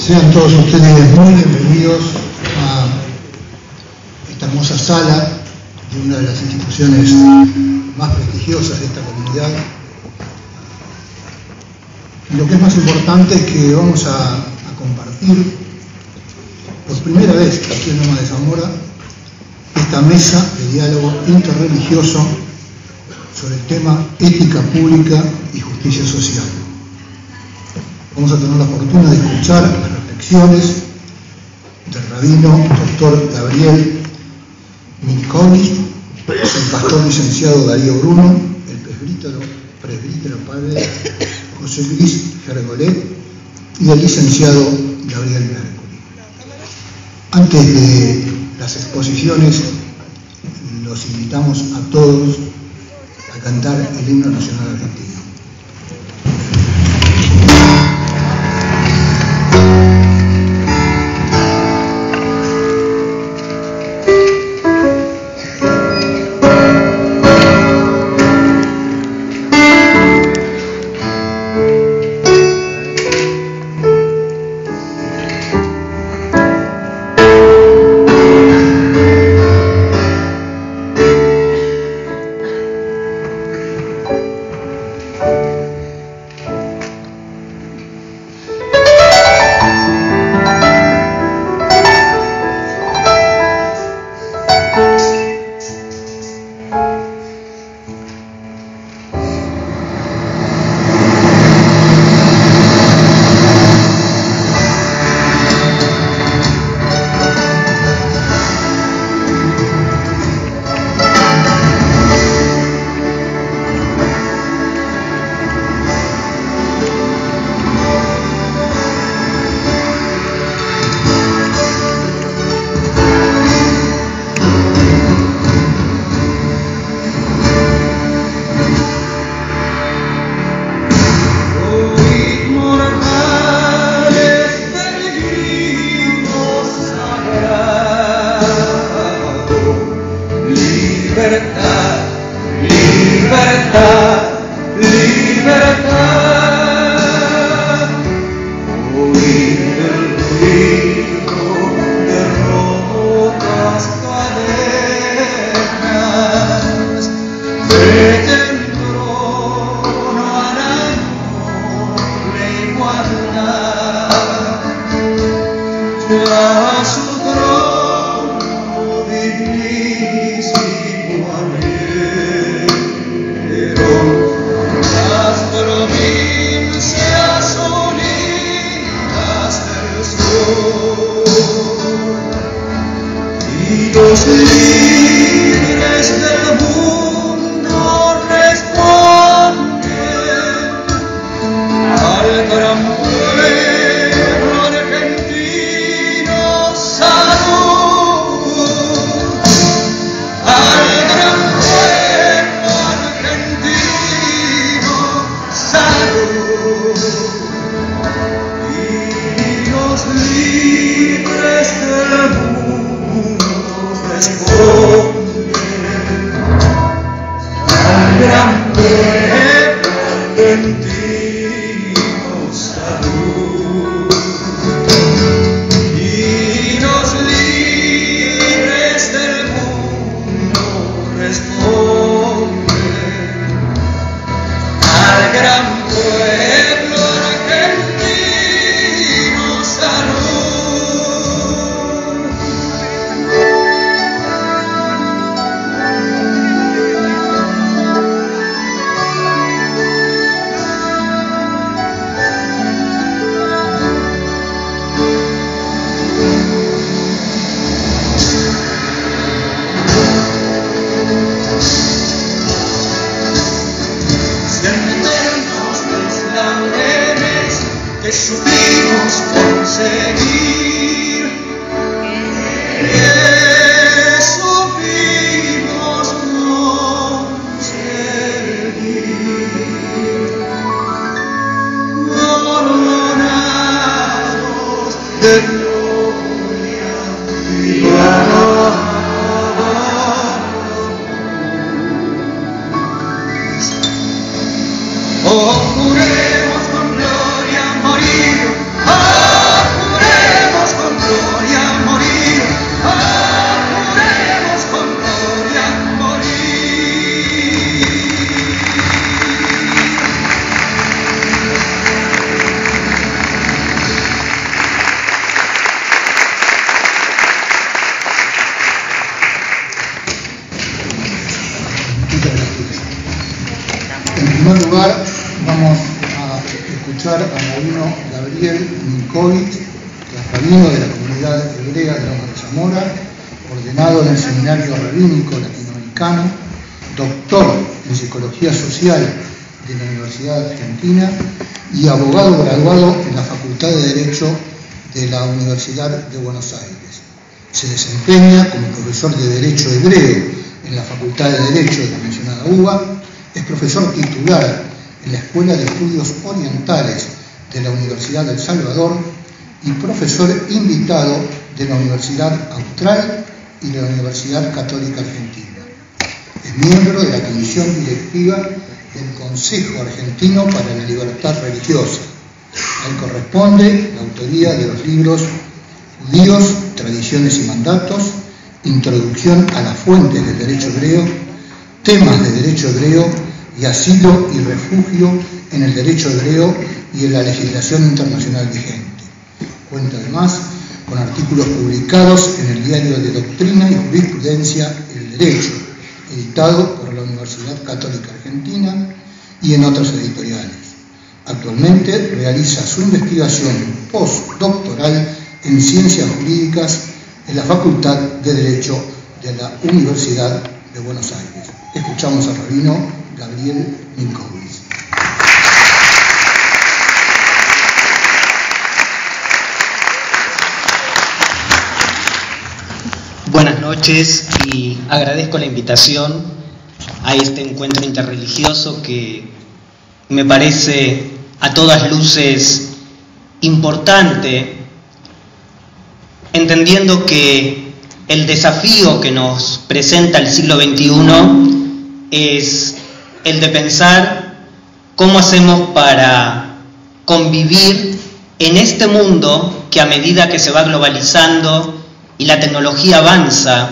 Sean todos ustedes muy bienvenidos a esta hermosa sala de una de las instituciones más prestigiosas de esta comunidad. Y lo que es más importante es que vamos a compartir por primera vez aquí en Loma de Zamora esta mesa de diálogo interreligioso sobre el tema ética pública y justicia social. Vamos a tener la fortuna de escuchar las reflexiones del rabino Dr. Gabriel Minconi, el pastor licenciado Darío Bruno, el presbítero padre José Luis Gergolet y el licenciado Gabriel Mercury. Antes de las exposiciones, los invitamos a todos a cantar el himno nacional argentino. Libres del mundo, primer lugar, vamos a escuchar a Rabino Gabriel Minkovich, que es rabino de la comunidad hebrea de Loma de Zamora, ordenado en el Seminario Rabínico Latinoamericano, doctor en Psicología Social de la Universidad Argentina y abogado graduado en la Facultad de Derecho de la Universidad de Buenos Aires. Se desempeña como profesor de Derecho Hebreo en la Facultad de Derecho de la mencionada UBA, es profesor titular en la Escuela de Estudios Orientales de la Universidad del Salvador y profesor invitado de la Universidad Austral y de la Universidad Católica Argentina. Es miembro de la Comisión Directiva del Consejo Argentino para la Libertad Religiosa. A él corresponde la autoría de los libros Judíos, Tradiciones y Mandatos, Introducción a las Fuentes del Derecho Hebreo, Temas de Derecho Hebreo y Asilo y Refugio en el Derecho Hebreo y en la legislación internacional vigente. Cuenta además con artículos publicados en el Diario de Doctrina y Jurisprudencia El Derecho, editado por la Universidad Católica Argentina y en otras editoriales. Actualmente realiza su investigación postdoctoral en Ciencias Jurídicas en la Facultad de Derecho de la Universidad de Buenos Aires. Escuchamos al rabino Gabriel Minkovich. Buenas noches y agradezco la invitación a este encuentro interreligioso que me parece a todas luces importante, entendiendo que el desafío que nos presenta el siglo XXI es el de pensar cómo hacemos para convivir en este mundo que a medida que se va globalizando y la tecnología avanza,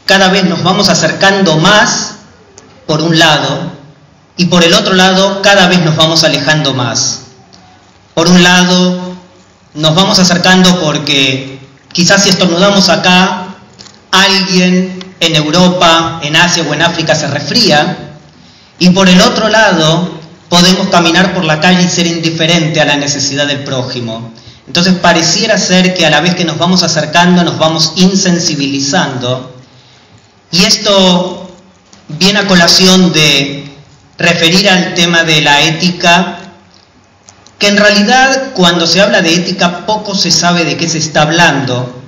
cada vez nos vamos acercando más por un lado y por el otro lado cada vez nos vamos alejando más. Por un lado nos vamos acercando porque quizás si estornudamos acá, alguien en Europa, en Asia o en África se resfría, y por el otro lado podemos caminar por la calle y ser indiferente a la necesidad del prójimo. Entonces pareciera ser que a la vez que nos vamos acercando nos vamos insensibilizando, y esto viene a colación de referir al tema de la ética, que en realidad cuando se habla de ética poco se sabe de qué se está hablando,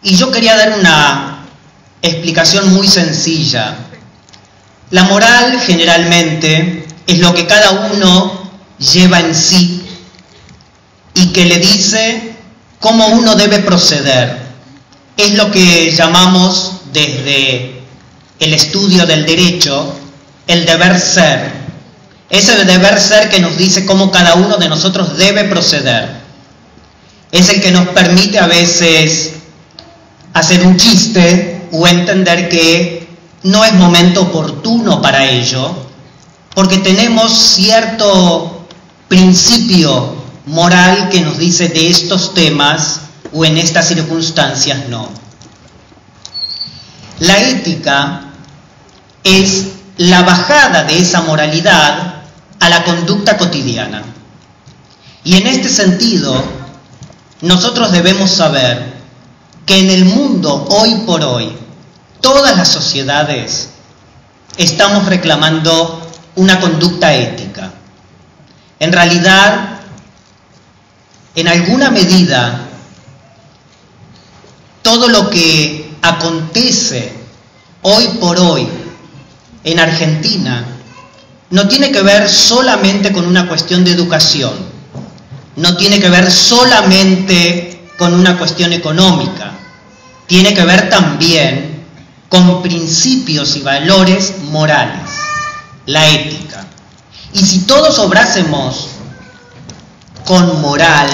y yo quería dar una explicación muy sencilla. La moral generalmente es lo que cada uno lleva en sí y que le dice cómo uno debe proceder. Es lo que llamamos desde el estudio del derecho el deber ser. Es el deber ser que nos dice cómo cada uno de nosotros debe proceder. Es el que nos permite a veces hacer un chiste o entender que no es momento oportuno para ello, porque tenemos cierto principio moral que nos dice de estos temas o en estas circunstancias no. La ética es la bajada de esa moralidad a la conducta cotidiana. Y en este sentido, nosotros debemos saber que en el mundo hoy por hoy, todas las sociedades estamos reclamando una conducta ética. En realidad, en alguna medida, todo lo que acontece hoy por hoy en Argentina no tiene que ver solamente con una cuestión de educación, no tiene que ver solamente con una cuestión económica, tiene que ver también con principios y valores morales, la ética. Y si todos obrásemos con moral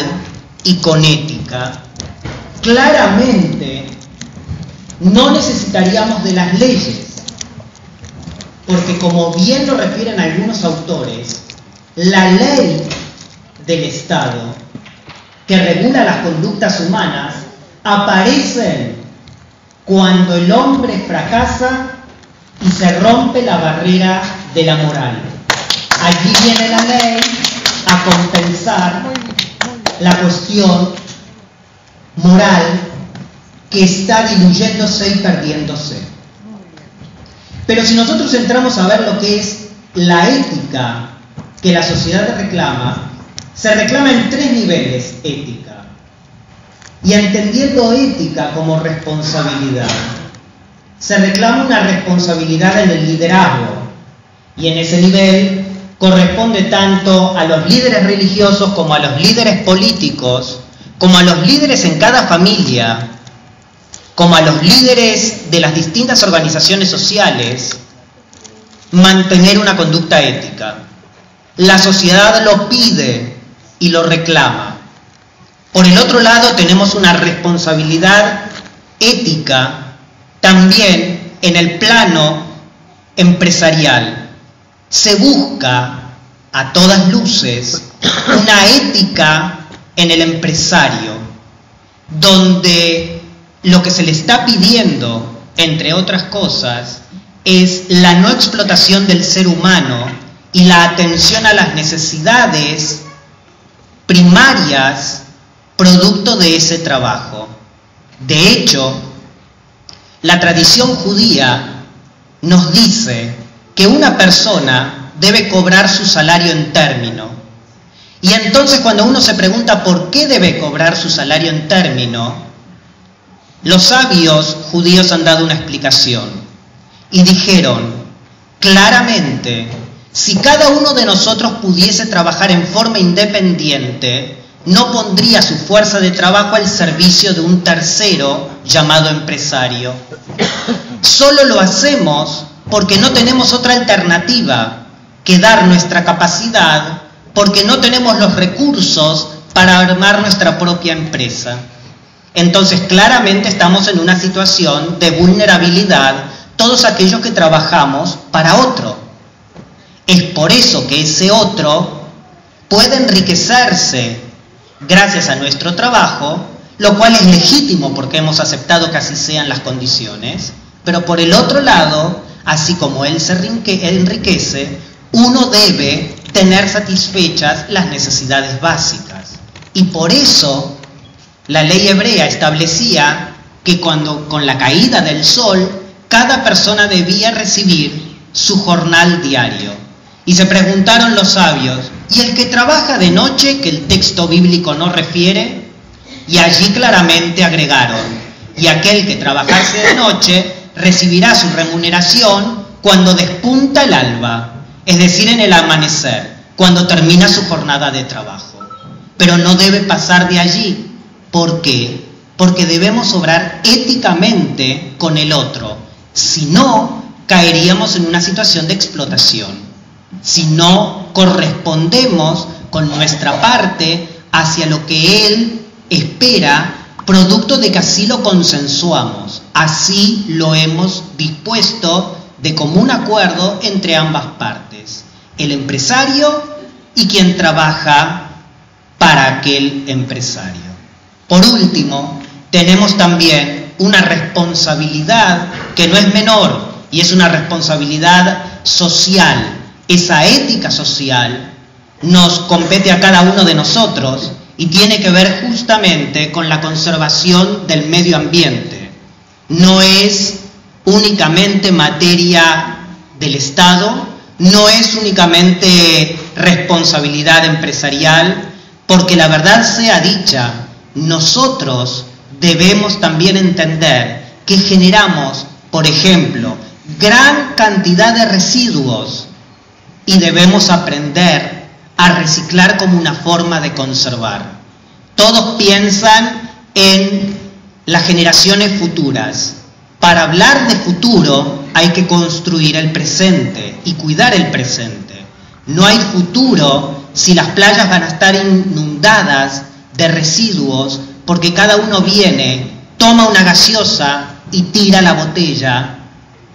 y con ética, claramente no necesitaríamos de las leyes, porque como bien lo refieren algunos autores, la ley del Estado que regula las conductas humanas aparece cuando el hombre fracasa y se rompe la barrera de la moral. allí viene la ley a compensar la cuestión moral que está diluyéndose y perdiéndose. Pero si nosotros entramos a ver lo que es la ética que la sociedad reclama, se reclama en 3 niveles ética. Y entendiendo ética como responsabilidad, se reclama una responsabilidad en el liderazgo. Y en ese nivel corresponde tanto a los líderes religiosos como a los líderes políticos, como a los líderes en cada familia, como a los líderes de las distintas organizaciones sociales, mantener una conducta ética. La sociedad lo pide y lo reclama. Por el otro lado, tenemos una responsabilidad ética también en el plano empresarial. Se busca a todas luces una ética en el empresario, donde lo que se le está pidiendo, entre otras cosas, es la no explotación del ser humano y la atención a las necesidades primarias producto de ese trabajo. De hecho, la tradición judía nos dice que una persona debe cobrar su salario en término. Y entonces cuando uno se pregunta por qué debe cobrar su salario en término, los sabios judíos han dado una explicación y dijeron claramente: si cada uno de nosotros pudiese trabajar en forma independiente, no pondría su fuerza de trabajo al servicio de un tercero llamado empresario. Solo lo hacemos porque no tenemos otra alternativa que dar nuestra capacidad, porque no tenemos los recursos para armar nuestra propia empresa. Entonces, claramente estamos en una situación de vulnerabilidad todos aquellos que trabajamos para otro. Es por eso que ese otro puede enriquecerse gracias a nuestro trabajo, lo cual es legítimo porque hemos aceptado que así sean las condiciones, pero por el otro lado, así como él se enriquece, uno debe tener satisfechas las necesidades básicas. Y por eso la ley hebrea establecía que con la caída del sol, cada persona debía recibir su jornal diario. Y se preguntaron los sabios: ¿y el que trabaja de noche, que el texto bíblico no refiere? Y allí claramente agregaron: y aquel que trabajase de noche recibirá su remuneración cuando despunta el alba, es decir, en el amanecer, cuando termina su jornada de trabajo. Pero no debe pasar de allí. ¿Por qué? Porque debemos obrar éticamente con el otro. Si no, caeríamos en una situación de explotación. Si no correspondemos con nuestra parte hacia lo que él espera, producto de que así lo consensuamos, así lo hemos dispuesto de común acuerdo entre ambas partes, el empresario y quien trabaja para aquel empresario. Por último, tenemos también una responsabilidad que no es menor, y es una responsabilidad social. Esa ética social nos compete a cada uno de nosotros y tiene que ver justamente con la conservación del medio ambiente. No es únicamente materia del Estado, no es únicamente responsabilidad empresarial, porque la verdad sea dicha, nosotros debemos también entender que generamos, por ejemplo, gran cantidad de residuos y debemos aprender a reciclar como una forma de conservar. Todos piensan en las generaciones futuras. Para hablar de futuro hay que construir el presente y cuidar el presente. No hay futuro si las playas van a estar inundadas de residuos porque cada uno viene, toma una gaseosa y tira la botella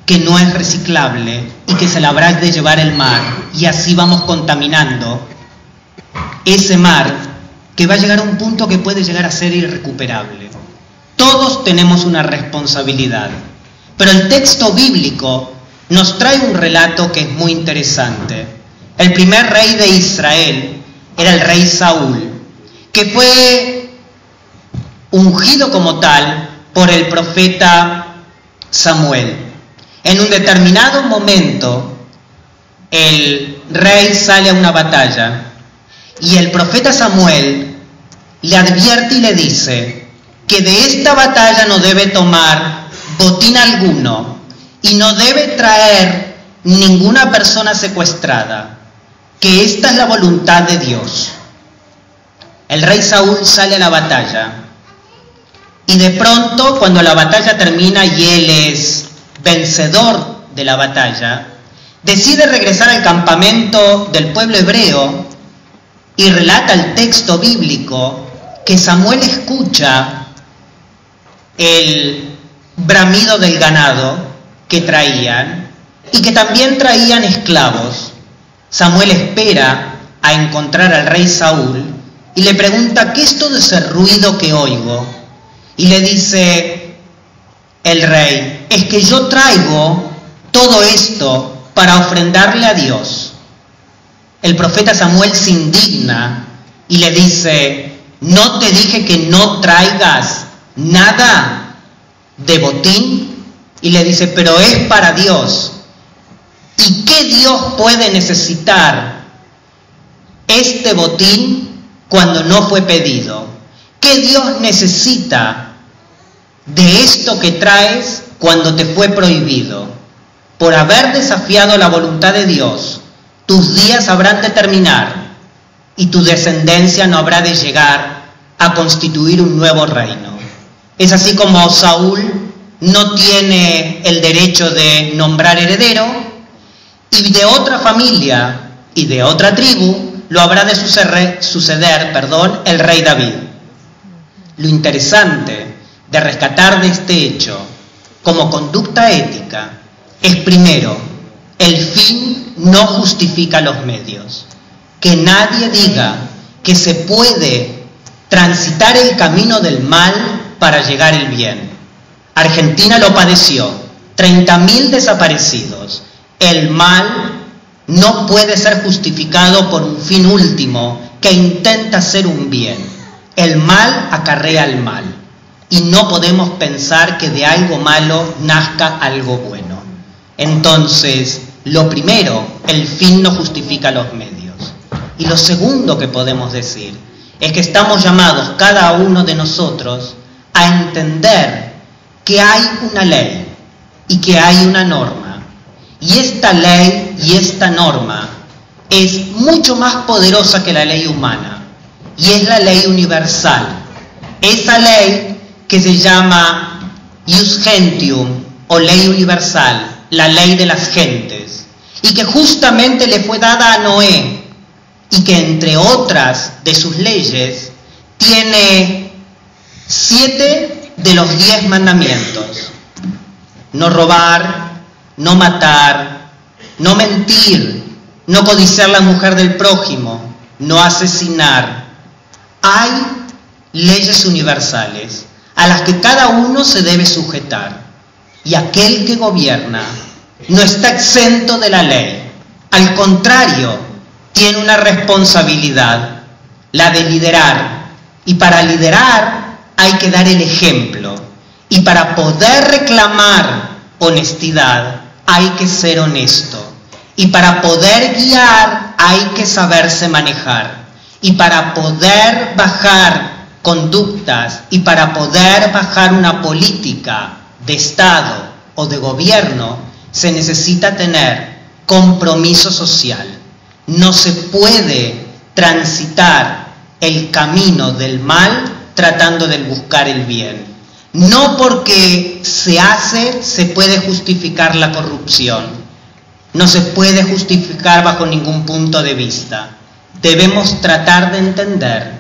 que no es reciclable y que se la habrá de llevar el mar, y así vamos contaminando ese mar que va a llegar a un punto que puede llegar a ser irrecuperable. Todos tenemos una responsabilidad, pero el texto bíblico nos trae un relato que es muy interesante. El primer rey de Israel era el rey Saúl, que fue ungido como tal por el profeta Samuel. En un determinado momento, el rey sale a una batalla y el profeta Samuel le advierte y le dice que de esta batalla no debe tomar botín alguno y no debe traer ninguna persona secuestrada, que esta es la voluntad de Dios. El rey Saúl sale a la batalla y de pronto, cuando la batalla termina y él es vencedor de la batalla, decide regresar al campamento del pueblo hebreo y relata el texto bíblico que Samuel escucha el bramido del ganado que traían y que también traían esclavos. Samuel espera a encontrar al rey Saúl y le pregunta: ¿qué es todo ese ruido que oigo? Y le dice el rey: es que yo traigo todo esto para ofrendarle a Dios. El profeta Samuel se indigna y le dice: ¿no te dije que no traigas nada de botín? Y le dice: pero es para Dios. ¿Y qué Dios puede necesitar este botín cuando no fue pedido? ¿Qué Dios necesita de esto que traes cuando te fue prohibido? Por haber desafiado la voluntad de Dios, tus días habrán de terminar y tu descendencia no habrá de llegar a constituir un nuevo reino. Es así como Saúl no tiene el derecho de nombrar heredero, y de otra familia y de otra tribu lo habrá de suceder el rey David. Lo interesante de rescatar de este hecho como conducta ética es, primero, el fin no justifica los medios. Que nadie diga que se puede transitar el camino del mal para llegar al bien. Argentina lo padeció, 30.000 desaparecidos. El mal no puede ser justificado por un fin último que intenta hacer un bien. El mal acarrea el mal y no podemos pensar que de algo malo nazca algo bueno. Entonces, lo primero, el fin no justifica los medios. Y lo segundo que podemos decir es que estamos llamados cada uno de nosotros a entender que hay una ley y que hay una norma. Y esta ley y esta norma es mucho más poderosa que la ley humana, y es la ley universal. Esa ley que se llama Ius Gentium, o ley universal, la ley de las gentes, y que justamente le fue dada a Noé, y que entre otras de sus leyes tiene 7 de los 10 mandamientos: no robar, no matar, no mentir, no codiciar la mujer del prójimo, no asesinar. Hay leyes universales a las que cada uno se debe sujetar, y aquel que gobierna no está exento de la ley. Al contrario, tiene una responsabilidad, la de liderar, y para liderar hay que dar el ejemplo, y para poder reclamar honestidad hay que ser honesto, y para poder guiar hay que saberse manejar, y para poder bajar conductas y para poder bajar una política de Estado o de gobierno se necesita tener compromiso social. No se puede transitar el camino del mal tratando de buscar el bien. No porque se hace se puede justificar la corrupción. No se puede justificar bajo ningún punto de vista. Debemos tratar de entender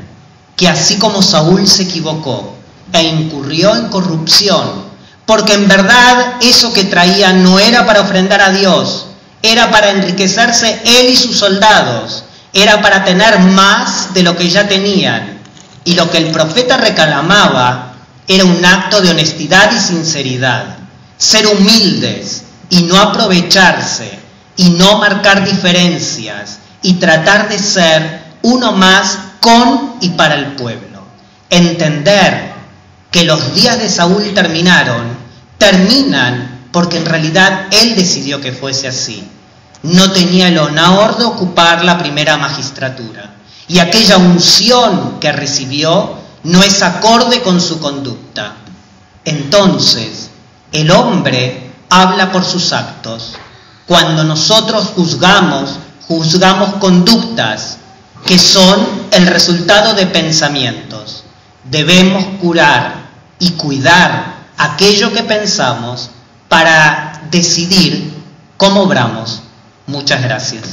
que así como Saúl se equivocó e incurrió en corrupción, porque en verdad eso que traía no era para ofrendar a Dios, era para enriquecerse él y sus soldados, era para tener más de lo que ya tenían, y lo que el profeta reclamaba era un acto de honestidad y sinceridad, ser humildes y no aprovecharse, y no marcar diferencias, y tratar de ser uno más con y para el pueblo. Entender que los días de Saúl terminan porque en realidad él decidió que fuese así. No tenía el honor de ocupar la primera magistratura y aquella unción que recibió no es acorde con su conducta. Entonces, el hombre habla por sus actos. Cuando nosotros juzgamos conductas que son el resultado de pensamientos. Debemos curar y cuidar aquello que pensamos para decidir cómo obramos. Muchas gracias.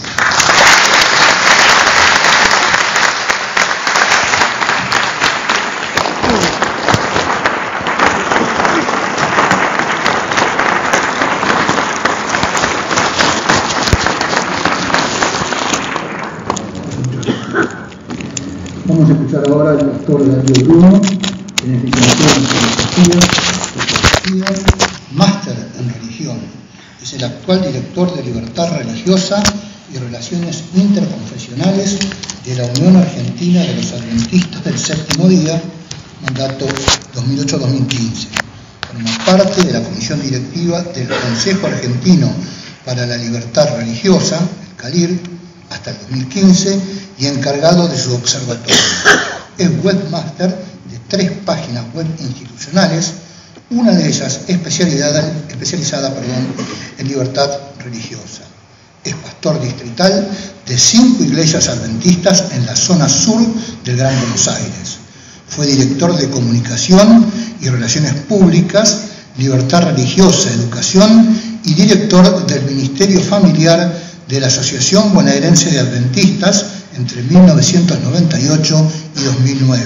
Vamos a escuchar ahora al doctor Darío Bruno, en titulación en filosofía, máster en religión. Es el actual director de Libertad Religiosa y Relaciones Interconfesionales de la Unión Argentina de los Adventistas del Séptimo Día, mandato 2008-2015. Forma parte de la comisión directiva del Consejo Argentino para la Libertad Religiosa, el CALIR, hasta el 2015, y encargado de su observatorio. Es webmaster de 3 páginas web institucionales, una de ellas especializada en libertad religiosa. Es pastor distrital de 5 iglesias adventistas en la zona sur del Gran Buenos Aires. Fue director de Comunicación y Relaciones Públicas, Libertad Religiosa, Educación y director del Ministerio Familiar de la Asociación Bonaerense de Adventistas entre 1998 y 2009.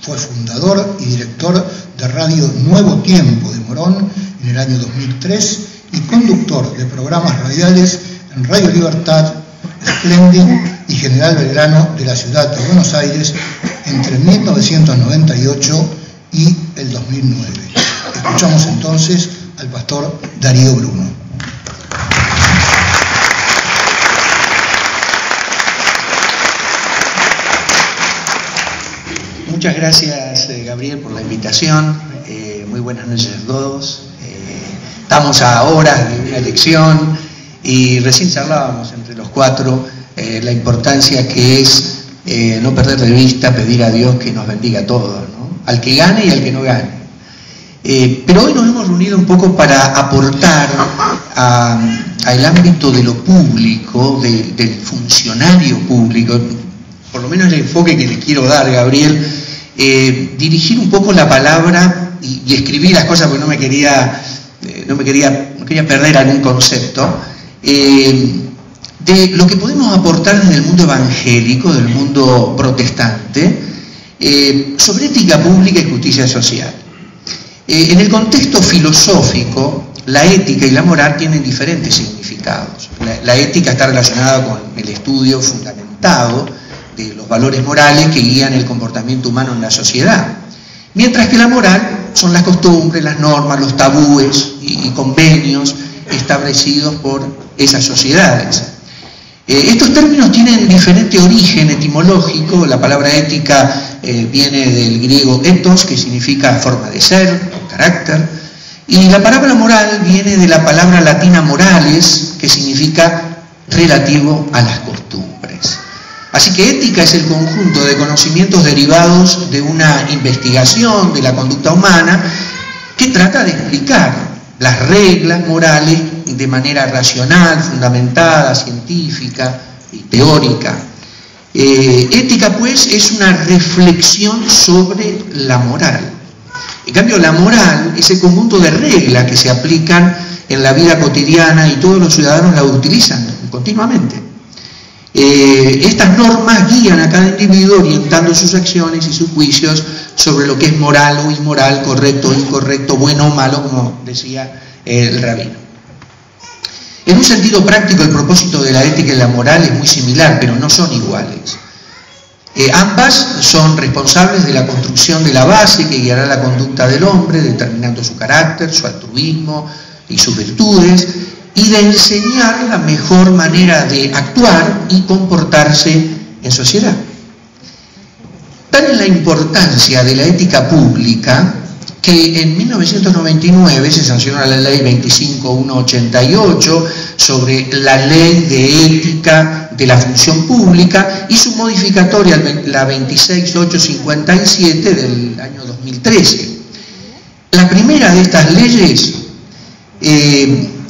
Fue fundador y director de Radio Nuevo Tiempo de Morón en el año 2003 y conductor de programas radiales en Radio Libertad, Splendid y General Belgrano de la ciudad de Buenos Aires entre 1998 y el 2009. Escuchamos entonces al pastor Darío Bruno. Muchas gracias, Gabriel, por la invitación. Muy buenas noches a todos. Estamos a horas de una elección y recién charlábamos entre los 4 la importancia que es no perder de vista, pedir a Dios que nos bendiga a todos, ¿no? Al que gane y al que no gane. Pero hoy nos hemos reunido un poco para aportar al ámbito de lo público, del funcionario público, por lo menos el enfoque que les quiero dar, Gabriel, dirigir un poco la palabra y escribir las cosas porque no quería perder algún concepto, de lo que podemos aportar desde el mundo evangélico, del mundo protestante, sobre ética pública y justicia social. En el contexto filosófico, la ética y la moral tienen diferentes significados. La ética está relacionada con el estudio fundamentado de los valores morales que guían el comportamiento humano en la sociedad, mientras que la moral son las costumbres, las normas, los tabúes y convenios establecidos por esas sociedades. Estos términos tienen diferente origen etimológico. La palabra ética viene del griego ethos, que significa forma de ser o carácter, y la palabra moral viene de la palabra latina morales, que significa relativo a las costumbres. Así que ética es el conjunto de conocimientos derivados de una investigación de la conducta humana que trata de explicar las reglas morales de manera racional, fundamentada, científica y teórica. Ética, pues, es una reflexión sobre la moral. En cambio, la moral es el conjunto de reglas que se aplican en la vida cotidiana y todos los ciudadanos la utilizan continuamente. Estas normas guían a cada individuo orientando sus acciones y sus juicios sobre lo que es moral o inmoral, correcto o incorrecto, bueno o malo, como decía el rabino. En un sentido práctico, el propósito de la ética y la moral es muy similar, pero no son iguales. Ambas son responsables de la construcción de la base que guiará la conducta del hombre, determinando su carácter, su altruismo y sus virtudes, y de enseñar la mejor manera de actuar y comportarse en sociedad. Tal es la importancia de la ética pública que en 1999 se sancionó la ley 25188 sobre la ley de ética de la función pública y su modificatoria, la 26857 del año 2013. La primera de estas leyes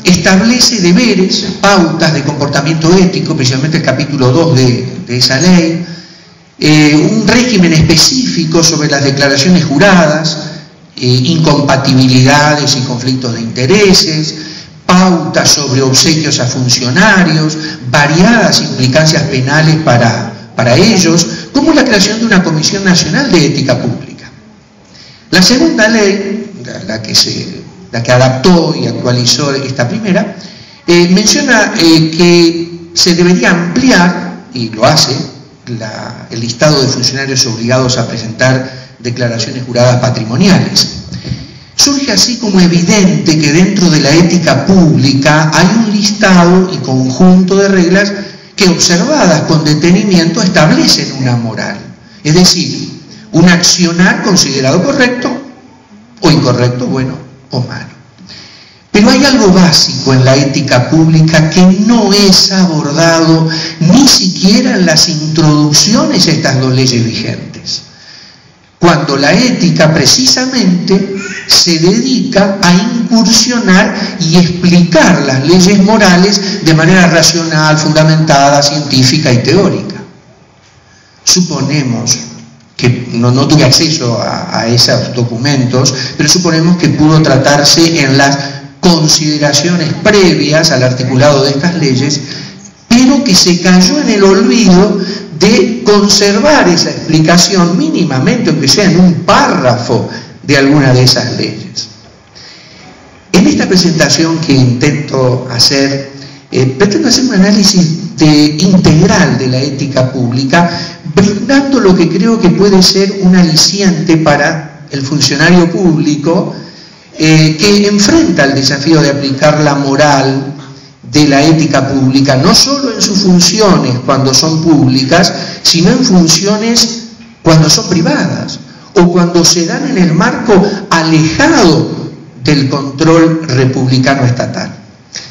establece deberes, pautas de comportamiento ético, precisamente el capítulo 2 de esa ley, un régimen específico sobre las declaraciones juradas, incompatibilidades y conflictos de intereses, pautas sobre obsequios a funcionarios, variadas implicancias penales para ellos, como la creación de una Comisión Nacional de Ética Pública. La segunda ley, la que adaptó y actualizó esta primera, menciona que se debería ampliar, y lo hace, el listado de funcionarios obligados a presentar declaraciones juradas patrimoniales. Surge así como evidente que dentro de la ética pública hay un listado y conjunto de reglas que, observadas con detenimiento, establecen una moral, es decir, un accionar considerado correcto o incorrecto, bueno o malo. Pero hay algo básico en la ética pública que no es abordado ni siquiera en las introducciones a estas dos leyes vigentes, cuando la ética precisamente se dedica a incursionar y explicar las leyes morales de manera racional, fundamentada, científica y teórica. Suponemos que no tuve acceso a esos documentos, pero suponemos que pudo tratarse en las consideraciones previas al articulado de estas leyes, pero que se cayó en el olvido de conservar esa explicación mínimamente, aunque sea en un párrafo de alguna de esas leyes. En esta presentación que intento hacer, pretendo hacer un análisis integral de la ética pública, brindando lo que creo que puede ser un aliciente para el funcionario público que enfrenta el desafío de aplicar la moral de la ética pública, no solo en sus funciones cuando son públicas, sino en funciones cuando son privadas o cuando se dan en el marco alejado del control republicano estatal.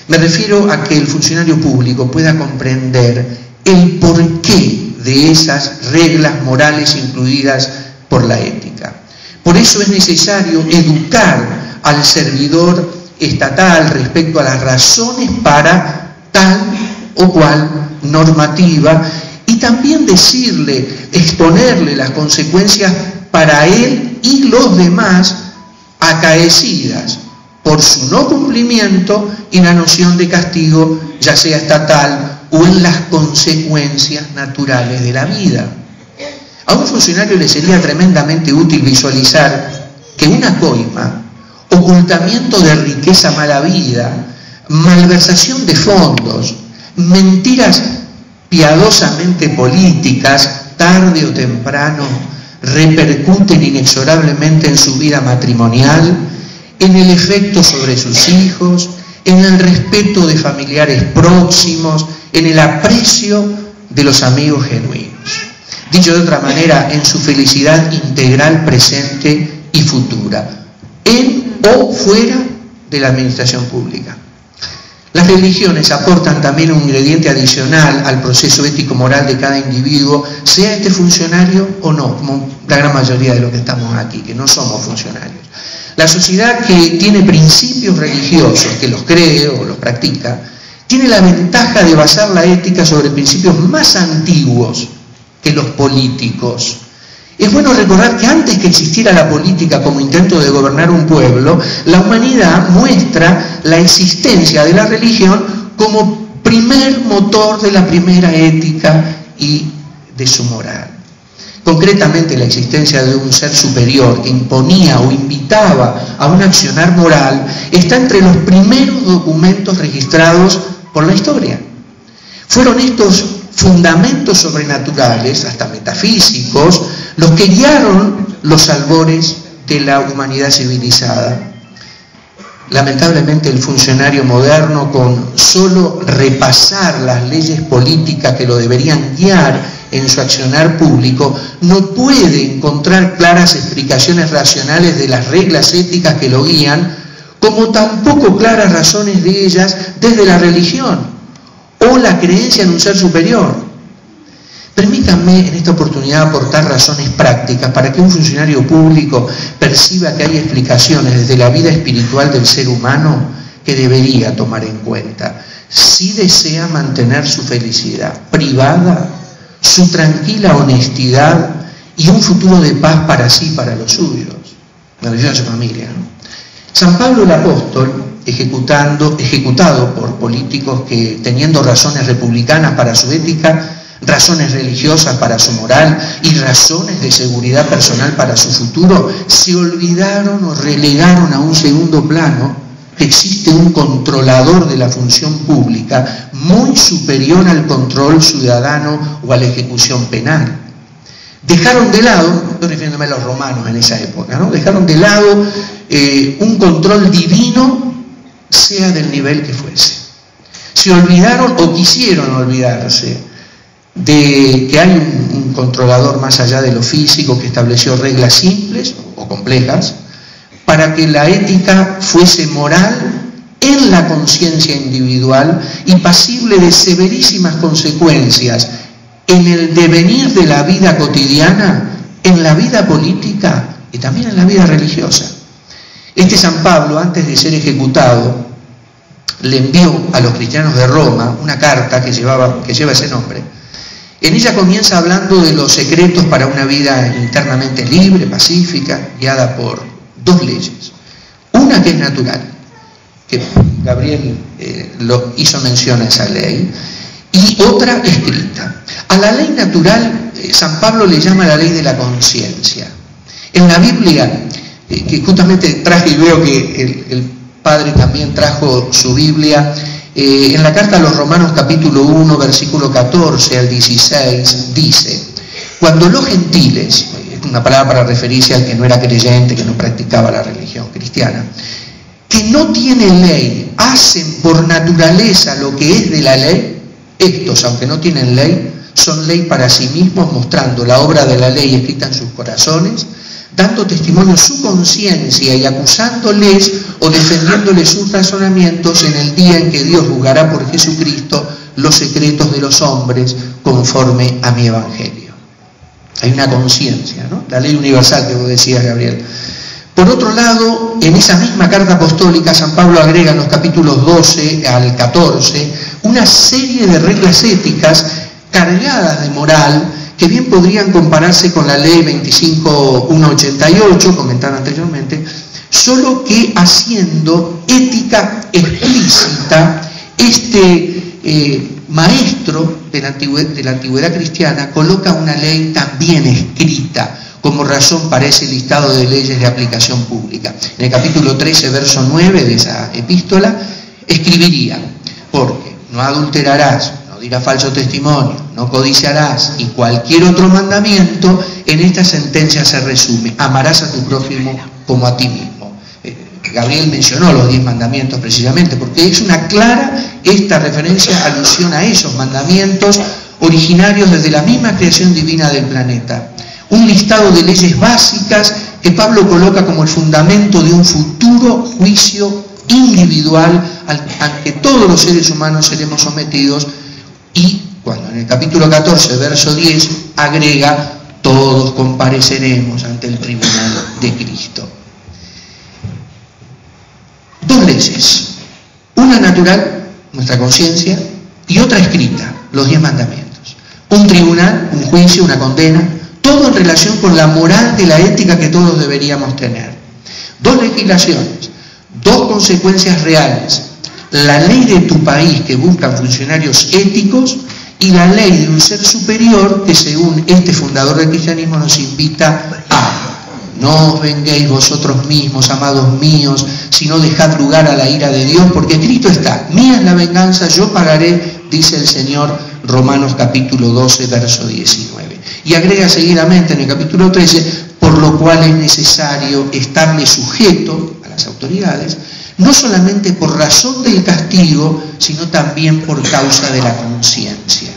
Me refiero a que el funcionario público pueda comprender el porqué de esas reglas morales incluidas por la ética. Por eso es necesario educar al servidor estatal respecto a las razones para tal o cual normativa y también decirle, exponerle las consecuencias para él y los demás acaecidas por su no cumplimiento y la noción de castigo, ya sea estatal o en las consecuencias naturales de la vida. A un funcionario le sería tremendamente útil visualizar que una coima, ocultamiento de riqueza mal habida, malversación de fondos, mentiras piadosamente políticas, tarde o temprano repercuten inexorablemente en su vida matrimonial, en el efecto sobre sus hijos, en el respeto de familiares próximos, en el aprecio de los amigos genuinos. Dicho de otra manera, en su felicidad integral presente y futura, en o fuera de la administración pública. Las religiones aportan también un ingrediente adicional al proceso ético-moral de cada individuo, sea este funcionario o no, como la gran mayoría de los que estamos aquí, que no somos funcionarios. La sociedad que tiene principios religiosos, que los cree o los practica, tiene la ventaja de basar la ética sobre principios más antiguos que los políticos. Es bueno recordar que antes que existiera la política como intento de gobernar un pueblo, la humanidad muestra la existencia de la religión como primer motor de la primera ética y de su moral. Concretamente, la existencia de un ser superior que imponía o invitaba a un accionar moral está entre los primeros documentos registrados por la historia. Fueron estos fundamentos sobrenaturales, hasta metafísicos, los que guiaron los albores de la humanidad civilizada. lamentablemente el funcionario moderno, con solo repasar las leyes políticas que lo deberían guiar en su accionar público, no puede encontrar claras explicaciones racionales de las reglas éticas que lo guían, como tampoco claras razones de ellas desde la religión o la creencia en un ser superior. Permítanme en esta oportunidad aportar razones prácticas para que un funcionario público perciba que hay explicaciones desde la vida espiritual del ser humano que debería tomar en cuenta si desea mantener su felicidad privada, su tranquila honestidad y un futuro de paz para sí y para los suyos, me refiero a su familia, ¿no? San Pablo el Apóstol, ejecutado por políticos que, teniendo razones republicanas para su ética, razones religiosas para su moral y razones de seguridad personal para su futuro, se olvidaron o relegaron a un segundo plano que existe un controlador de la función pública muy superior al control ciudadano o a la ejecución penal. Dejaron de lado, estoy refiriéndome a los romanos en esa época, ¿no? Dejaron de lado un control divino, sea del nivel que fuese. Se olvidaron o quisieron olvidarse de que hay un controlador más allá de lo físico que estableció reglas simples o complejas para que la ética fuese moral en la conciencia individual y pasible de severísimas consecuencias en el devenir de la vida cotidiana, en la vida política y también en la vida religiosa. Este San Pablo, antes de ser ejecutado, le envió a los cristianos de Roma una carta que lleva ese nombre. En ella comienza hablando de los secretos para una vida internamente libre, pacífica, guiada por dos leyes. Una que es natural, que Gabriel lo hizo mención a esa ley, y otra escrita. A la ley natural, San Pablo le llama la ley de la conciencia. En la Biblia, que justamente traje y veo que el padre también trajo su Biblia, en la carta a los Romanos capítulo 1, versículo 14 al 16, dice: cuando los gentiles, una palabra para referirse al que no era creyente, que no practicaba la religión cristiana, que no tienen ley, hacen por naturaleza lo que es de la ley, estos, aunque no tienen ley, son ley para sí mismos, mostrando la obra de la ley escrita en sus corazones, dando testimonio su conciencia y acusándoles o defendiéndoles sus razonamientos en el día en que Dios juzgará por Jesucristo los secretos de los hombres conforme a mi evangelio. Hay una conciencia, ¿no? La ley universal que vos decías, Gabriel. Por otro lado, en esa misma carta apostólica, San Pablo agrega en los capítulos 12 al 14 una serie de reglas éticas cargadas de moral que bien podrían compararse con la ley 25.188, comentada anteriormente, solo que haciendo ética explícita, este maestro de la antigüedad cristiana coloca una ley también escrita como razón para ese listado de leyes de aplicación pública. En el capítulo 13, verso 9 de esa epístola, escribiría: porque no adulterarás, no dirás falso testimonio, no codiciarás, y cualquier otro mandamiento, en esta sentencia se resume: amarás a tu prójimo como a ti mismo. Gabriel mencionó los 10 mandamientos precisamente, porque es una clara esta referencia, alusión a esos mandamientos originarios desde la misma creación divina del planeta. Un listado de leyes básicas que Pablo coloca como el fundamento de un futuro juicio individual al que todos los seres humanos seremos sometidos, y cuando en el capítulo 14, verso 10, agrega: todos compareceremos ante el tribunal de Cristo. Dos leyes, una natural, nuestra conciencia, y otra escrita, los 10 mandamientos. Un tribunal, un juicio, una condena, todo en relación con la moral de la ética que todos deberíamos tener. Dos legislaciones, dos consecuencias reales: la ley de tu país que buscan funcionarios éticos y la ley de un ser superior que, según este fundador del cristianismo, nos invita a: no os venguéis vosotros mismos, amados míos, sino dejad lugar a la ira de Dios, porque escrito está: mía es la venganza, yo pagaré, dice el Señor. Romanos capítulo 12, verso 19. Y agrega seguidamente en el capítulo 13: por lo cual es necesario estarle sujeto a las autoridades, no solamente por razón del castigo, sino también por causa de la conciencia.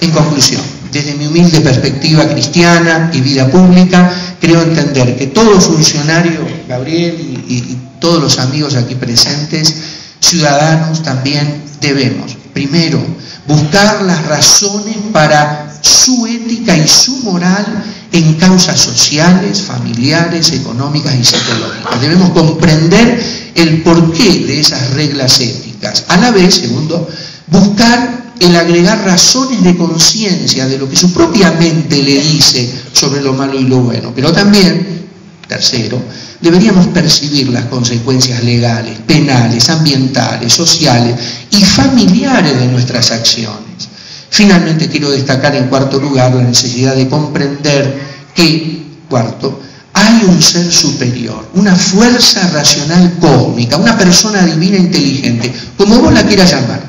En conclusión, desde mi humilde perspectiva cristiana y vida pública, creo entender que todo funcionario, Gabriel y todos los amigos aquí presentes, ciudadanos también debemos, primero, buscar las razones para su ética y su moral en causas sociales, familiares, económicas y psicológicas. Debemos comprender el porqué de esas reglas éticas. A la vez, segundo, buscar el agregar razones de conciencia de lo que su propia mente le dice sobre lo malo y lo bueno. Pero también, tercero, deberíamos percibir las consecuencias legales, penales, ambientales, sociales y familiares de nuestras acciones. Finalmente, quiero destacar en cuarto lugar la necesidad de comprender que, cuarto, hay un ser superior, una fuerza racional cósmica, una persona divina inteligente, como vos la quieras llamar,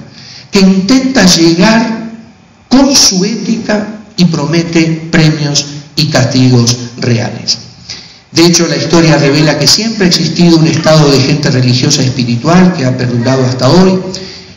que intenta llegar con su ética y promete premios y castigos reales. De hecho, la historia revela que siempre ha existido un estado de gente religiosa espiritual que ha perdurado hasta hoy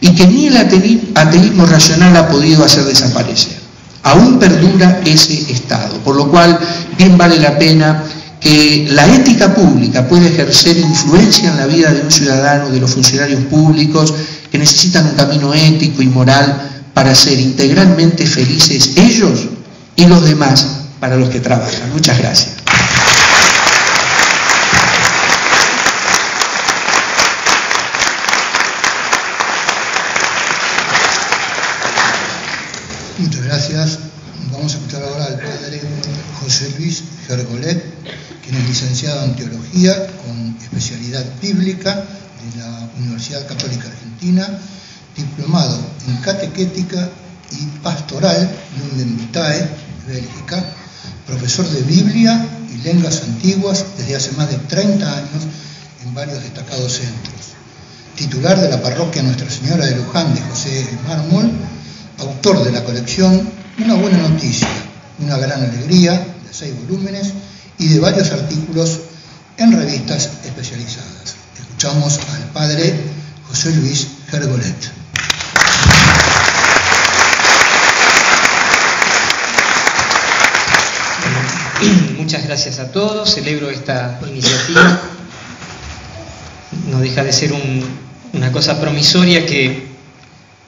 y que ni el ateísmo racional ha podido hacer desaparecer. Aún perdura ese estado, por lo cual bien vale la pena que la ética pública pueda ejercer influencia en la vida de un ciudadano, de los funcionarios públicos, que necesitan un camino ético y moral para ser integralmente felices ellos y los demás para los que trabajan. Muchas gracias. Muchas gracias. Vamos a escuchar ahora al padre José Luis Gergolet, quien es licenciado en Teología con especialidad bíblica de la Universidad Católica Argentina, diplomado en Catequética y Pastoral Lunden Vitae, Bélgica, profesor de Biblia y lenguas antiguas desde hace más de 30 años en varios destacados centros, titular de la parroquia Nuestra Señora de Luján de José Mármol, autor de la colección Una Buena Noticia, Una Gran Alegría, de 6 volúmenes, y de varios artículos en revistas especializadas. Escuchamos al padre José Luis Gergolet. Muchas gracias a todos, celebro esta iniciativa. No deja de ser una cosa promisoria que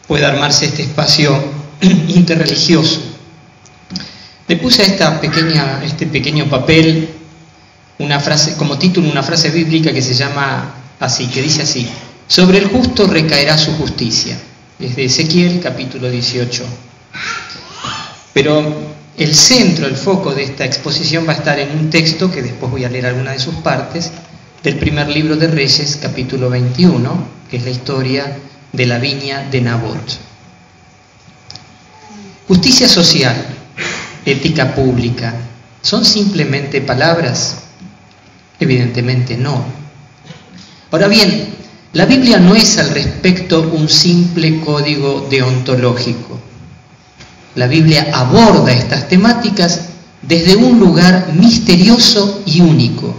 pueda armarse este espacio interreligioso. Le puse a este pequeño papel una frase, como título, una frase bíblica que se llama así, que dice así: sobre el justo recaerá su justicia. Es de Ezequiel, capítulo 18. Pero el centro, el foco de esta exposición va a estar en un texto, que después voy a leer alguna de sus partes, del primer libro de Reyes, capítulo 21, que es la historia de la viña de Nabot. Justicia social, ética pública, ¿son simplemente palabras? Evidentemente no. Ahora bien, la Biblia no es al respecto un simple código deontológico. La Biblia aborda estas temáticas desde un lugar misterioso y único: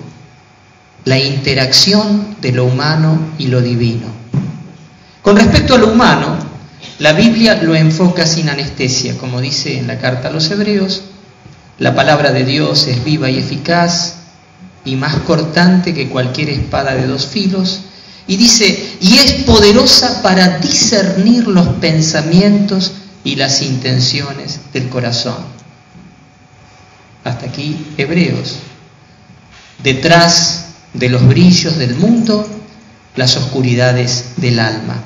la interacción de lo humano y lo divino. Con respecto a lo humano, la Biblia lo enfoca sin anestesia, como dice en la carta a los Hebreos: la palabra de Dios es viva y eficaz y más cortante que cualquier espada de 2 filos, y dice, y es poderosa para discernir los pensamientos y las intenciones del corazón. Hasta aquí Hebreos. Detrás de los brillos del mundo, las oscuridades del alma.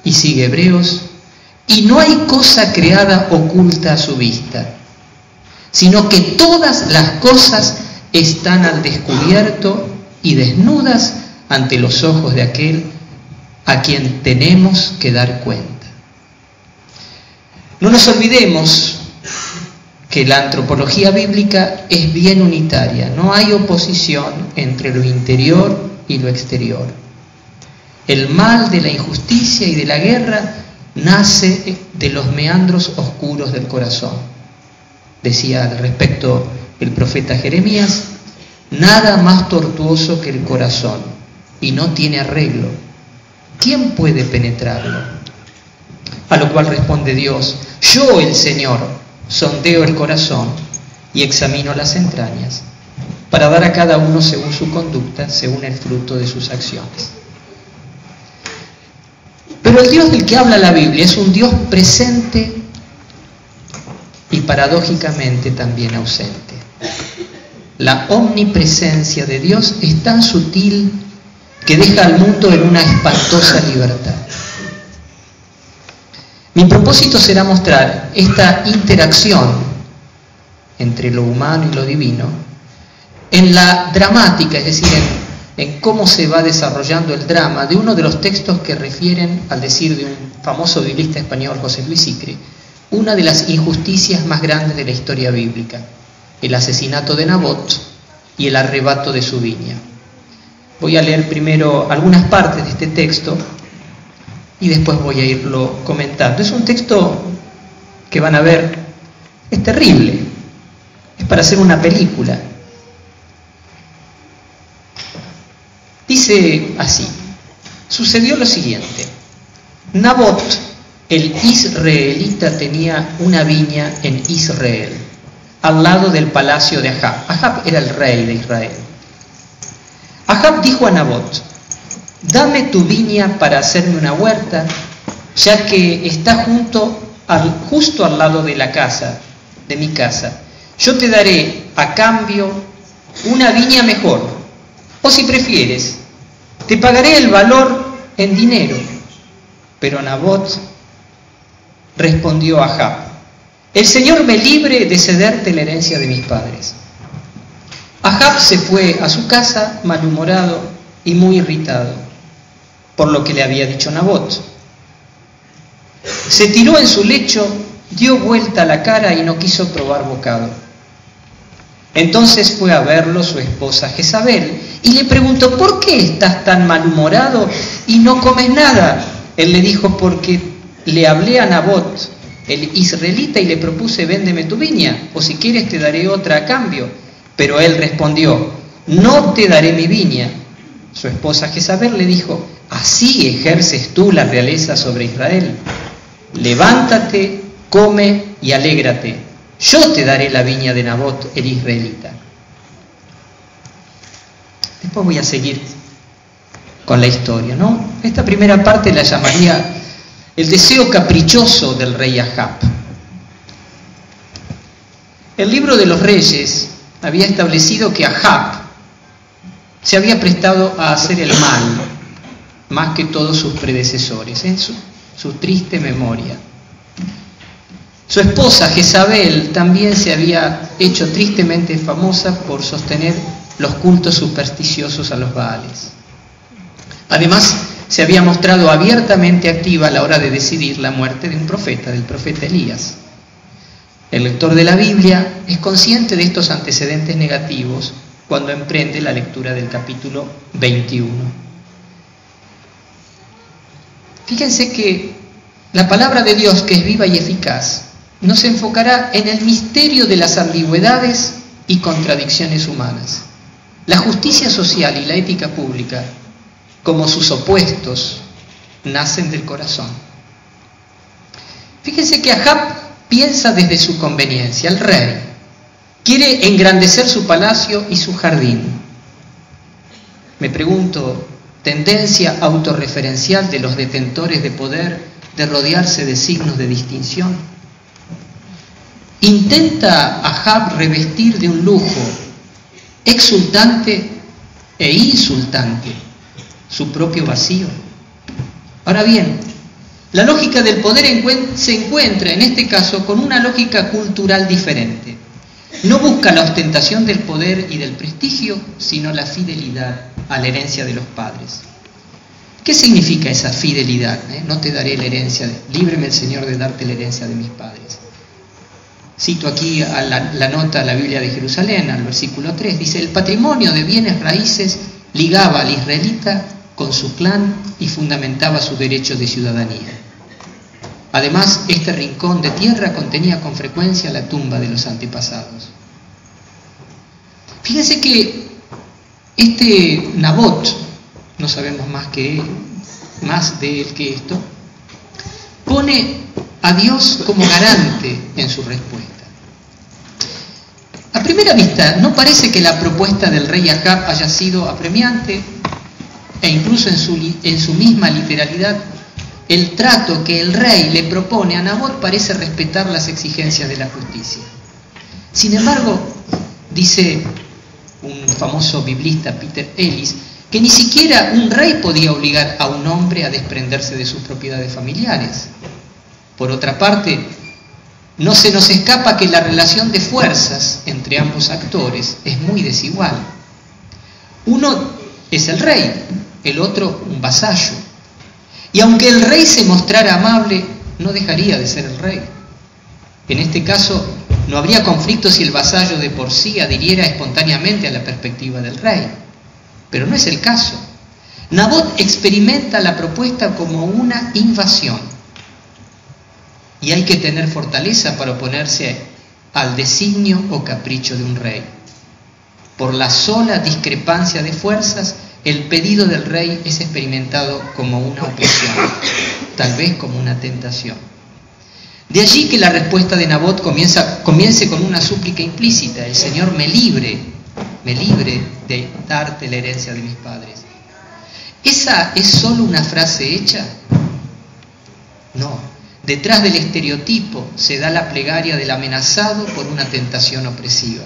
Y sigue Hebreos: y no hay cosa creada oculta a su vista, sino que todas las cosas están al descubierto y desnudas ante los ojos de aquel a quien tenemos que dar cuenta. No nos olvidemos que la antropología bíblica es bien unitaria, no hay oposición entre lo interior y lo exterior. El mal de la injusticia y de la guerra nace de los meandros oscuros del corazón. Decía al respecto el profeta Jeremías: nada más tortuoso que el corazón, y no tiene arreglo. ¿Quién puede penetrarlo? A lo cual responde Dios: yo, el Señor, sondeo el corazón y examino las entrañas, para dar a cada uno según su conducta, según el fruto de sus acciones. Pero el Dios del que habla la Biblia es un Dios presente y paradójicamente también ausente. La omnipresencia de Dios es tan sutil que deja al mundo en una espantosa libertad. Mi propósito será mostrar esta interacción entre lo humano y lo divino en la dramática, es decir, en cómo se va desarrollando el drama de uno de los textos que refieren, al decir de un famoso biblista español, José Luis Sicre, una de las injusticias más grandes de la historia bíblica: el asesinato de Nabot y el arrebato de su viña. Voy a leer primero algunas partes de este texto y después voy a irlo comentando. Es un texto que van a ver, es terrible, es para hacer una película. Dice así: sucedió lo siguiente. Nabot, el israelita, tenía una viña en Israel, al lado del palacio de Ahab. Ahab era el rey de Israel. Ahab dijo a Nabot: dame tu viña para hacerme una huerta, ya que está justo al lado de la casa, de mi casa. Yo te daré a cambio una viña mejor, o si prefieres, te pagaré el valor en dinero. Pero Nabot respondió a Ahab: el Señor me libre de cederte la herencia de mis padres. Ahab se fue a su casa malhumorado y muy irritado por lo que le había dicho Nabot. Se tiró en su lecho, dio vuelta la cara y no quiso probar bocado. Entonces fue a verlo su esposa Jezabel y le preguntó: ¿por qué estás tan malhumorado y no comes nada? Él le dijo: porque le hablé a Nabot, el israelita, y le propuse: véndeme tu viña, o si quieres te daré otra a cambio. Pero él respondió: no te daré mi viña. Su esposa Jezabel le dijo: ¿así ejerces tú la realeza sobre Israel? Levántate, come y alégrate. Yo te daré la viña de Nabot, el israelita. Después voy a seguir con la historia, ¿no? Esta primera parte la llamaría el deseo caprichoso del rey Ahab. El libro de los Reyes había establecido que Ahab se había prestado a hacer el mal más que todos sus predecesores, en su triste memoria. Su esposa Jezabel también se había hecho tristemente famosa por sostener los cultos supersticiosos a los Baales. Además, se había mostrado abiertamente activa a la hora de decidir la muerte de un profeta, del profeta Elías. El lector de la Biblia es consciente de estos antecedentes negativos cuando emprende la lectura del capítulo 21. Fíjense que la palabra de Dios, que es viva y eficaz, nos enfocará en el misterio de las ambigüedades y contradicciones humanas. La justicia social y la ética pública, como sus opuestos, nacen del corazón. Fíjense que Ahab piensa desde su conveniencia. El rey quiere engrandecer su palacio y su jardín. Me pregunto, ¿tendencia autorreferencial de los detentores de poder de rodearse de signos de distinción? ¿Intenta Ahab revestir de un lujo exultante e insultante su propio vacío? Ahora bien, la lógica del poder se encuentra en este caso con una lógica cultural diferente. No busca la ostentación del poder y del prestigio, sino la fidelidad a la herencia de los padres. ¿Qué significa esa fidelidad? No te daré la herencia, líbreme el Señor de darte la herencia de mis padres. Cito aquí a la nota de la Biblia de Jerusalén, al versículo 3, dice: el patrimonio de bienes raíces ligaba al israelita con su clan y fundamentaba su derecho de ciudadanía. Además, este rincón de tierra contenía con frecuencia la tumba de los antepasados. Fíjense que este Nabot no sabemos más de él que esto, pone a Dios como garante en su respuesta. A primera vista, no parece que la propuesta del rey Ahab haya sido apremiante, e incluso en su misma literalidad, el trato que el rey le propone a Nabot parece respetar las exigencias de la justicia. Sin embargo, dice un famoso biblista, Peter Ellis, que ni siquiera un rey podía obligar a un hombre a desprenderse de sus propiedades familiares. Por otra parte, no se nos escapa que la relación de fuerzas entre ambos actores es muy desigual. Uno es el rey, el otro un vasallo. Y aunque el rey se mostrara amable, no dejaría de ser el rey. En este caso, no habría conflicto si el vasallo de por sí adhiriera espontáneamente a la perspectiva del rey. Pero no es el caso. Nabot experimenta la propuesta como una invasión. Y hay que tener fortaleza para oponerse al designio o capricho de un rey. Por la sola discrepancia de fuerzas, el pedido del rey es experimentado como una opresión, tal vez como una tentación. De allí que la respuesta de Nabot comience con una súplica implícita: el Señor me libre de darte la herencia de mis padres. ¿Esa es solo una frase hecha? No. Detrás del estereotipo se da la plegaria del amenazado por una tentación opresiva.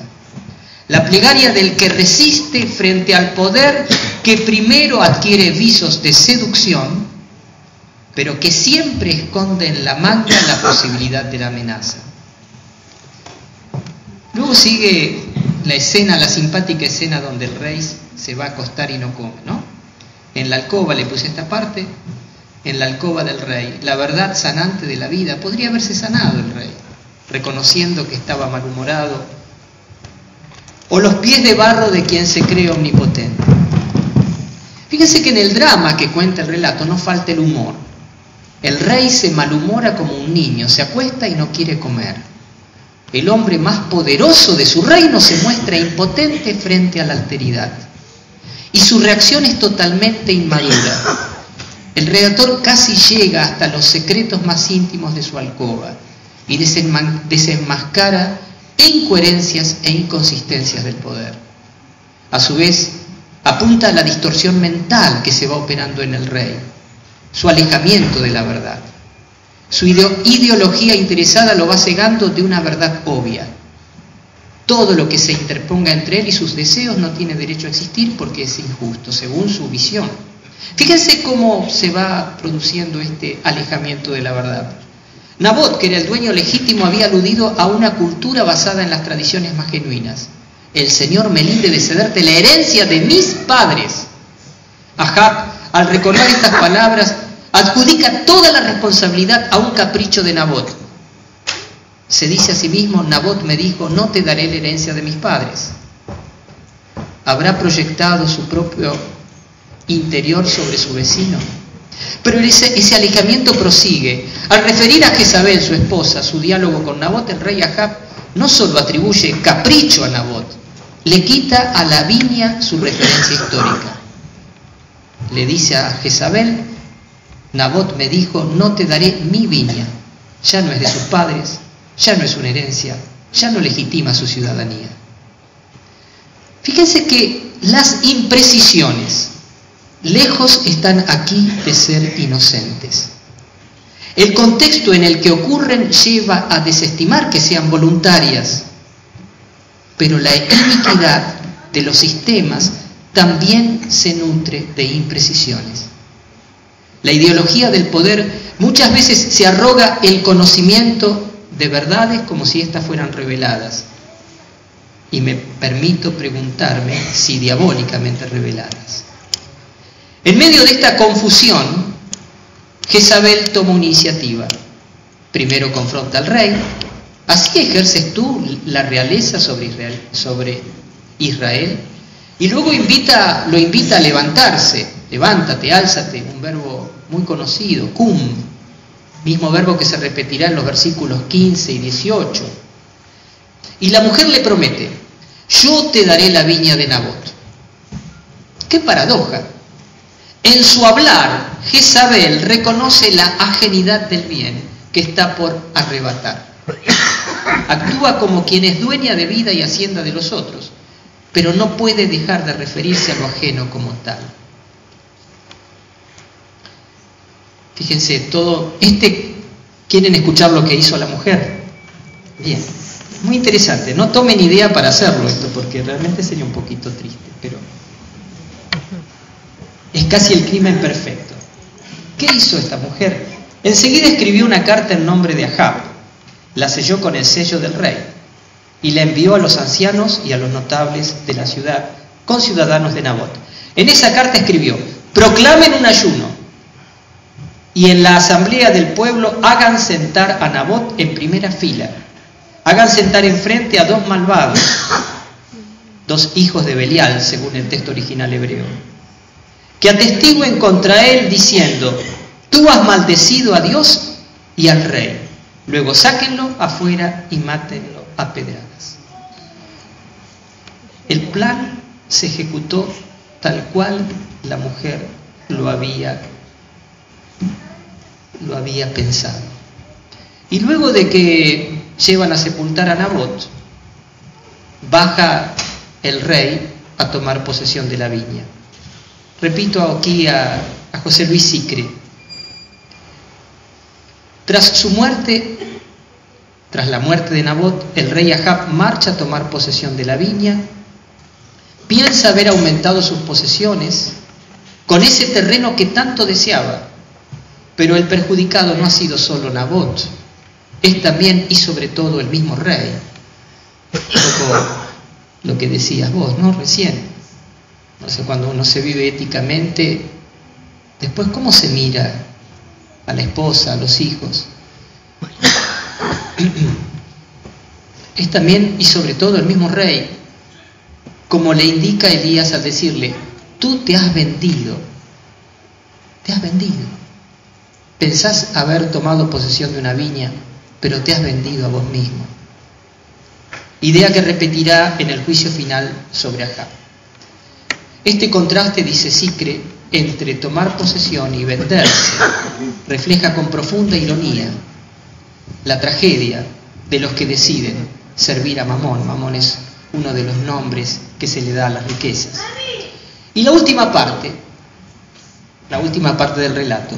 La plegaria del que resiste frente al poder que primero adquiere visos de seducción, pero que siempre esconde en la manga la posibilidad de la amenaza. Luego sigue la escena, la simpática escena donde el rey se va a acostar y no come, ¿no? En la alcoba, le puse esta parte, en la alcoba del rey, la verdad sanante de la vida. Podría haberse sanado el rey, reconociendo que estaba malhumorado, o los pies de barro de quien se cree omnipotente. Fíjense que en el drama que cuenta el relato no falta el humor. El rey se malhumora como un niño, se acuesta y no quiere comer. El hombre más poderoso de su reino se muestra impotente frente a la alteridad. Y su reacción es totalmente inmadura. El redactor casi llega hasta los secretos más íntimos de su alcoba y desenmascara incoherencias e inconsistencias del poder. A su vez, apunta a la distorsión mental que se va operando en el rey, su alejamiento de la verdad. Su ideología interesada lo va cegando de una verdad obvia. Todo lo que se interponga entre él y sus deseos no tiene derecho a existir porque es injusto, según su visión. Fíjense cómo se va produciendo este alejamiento de la verdad. Nabot, que era el dueño legítimo, había aludido a una cultura basada en las tradiciones más genuinas. El Señor me libre de cederte la herencia de mis padres. Ahab, al recordar estas palabras, adjudica toda la responsabilidad a un capricho de Nabot. Se dice a sí mismo: Nabot me dijo, no te daré la herencia de mis padres. Habrá proyectado su propio interior sobre su vecino. Pero ese alejamiento prosigue. Al referir a Jezabel, su esposa, su diálogo con Nabot, el rey Ahab no solo atribuye capricho a Nabot, le quita a la viña su referencia histórica. Le dice a Jezabel: Nabot me dijo, no te daré mi viña. Ya no es de sus padres, ya no es una herencia, ya no legitima su ciudadanía. Fíjense que las imprecisiones lejos están aquí de ser inocentes. El contexto en el que ocurren lleva a desestimar que sean voluntarias, pero la iniquidad de los sistemas también se nutre de imprecisiones. La ideología del poder muchas veces se arroga el conocimiento de verdades como si éstas fueran reveladas. Y me permito preguntarme si diabólicamente reveladas. En medio de esta confusión, Jezabel toma una iniciativa. Primero confronta al rey: ¿así ejerces tú la realeza sobre Israel? Y luego lo invita a levantarse. Levántate, álzate, un verbo muy conocido, cum, mismo verbo que se repetirá en los versículos 15 y 18. Y la mujer le promete: yo te daré la viña de Nabot. ¡Qué paradoja! En su hablar, Jezabel reconoce la ajenidad del bien que está por arrebatar. Actúa como quien es dueña de vida y hacienda de los otros, pero no puede dejar de referirse a lo ajeno como tal. Fíjense, ¿quieren escuchar lo que hizo la mujer? Bien, muy interesante. No tomen idea para hacerlo esto, porque realmente sería un poquito triste, pero es casi el crimen perfecto. ¿Qué hizo esta mujer? Enseguida escribió una carta en nombre de Ahab, la selló con el sello del rey y la envió a los ancianos y a los notables de la ciudad, con ciudadanos de Nabot. En esa carta escribió: proclamen un ayuno y en la asamblea del pueblo hagan sentar a Nabot en primera fila, hagan sentar enfrente a dos malvados, dos hijos de Belial, según el texto original hebreo, que atestiguen contra él diciendo: tú has maldecido a Dios y al rey. Luego sáquenlo afuera y mátenlo a pedradas. El plan se ejecutó tal cual la mujer lo había pensado. Y luego de que llevan a sepultar a Nabot, baja el rey a tomar posesión de la viña. Repito aquí a José Luis Sicre. Tras la muerte de Nabot, el rey Ahab marcha a tomar posesión de la viña, piensa haber aumentado sus posesiones con ese terreno que tanto deseaba, pero el perjudicado no ha sido solo Nabot, es también y sobre todo el mismo rey. Un poco lo que decías vos, ¿no? Recién. No sé, cuando uno se vive éticamente, después ¿cómo se mira a la esposa, a los hijos? Es también y sobre todo el mismo rey, como le indica Elías al decirle: tú te has vendido, pensás haber tomado posesión de una viña, pero te has vendido a vos mismo. Idea que repetirá en el juicio final sobre Ahab. Este contraste, dice Sicre, entre tomar posesión y venderse refleja con profunda ironía la tragedia de los que deciden servir a Mamón. Mamón es uno de los nombres que se le da a las riquezas. Y la última parte del relato,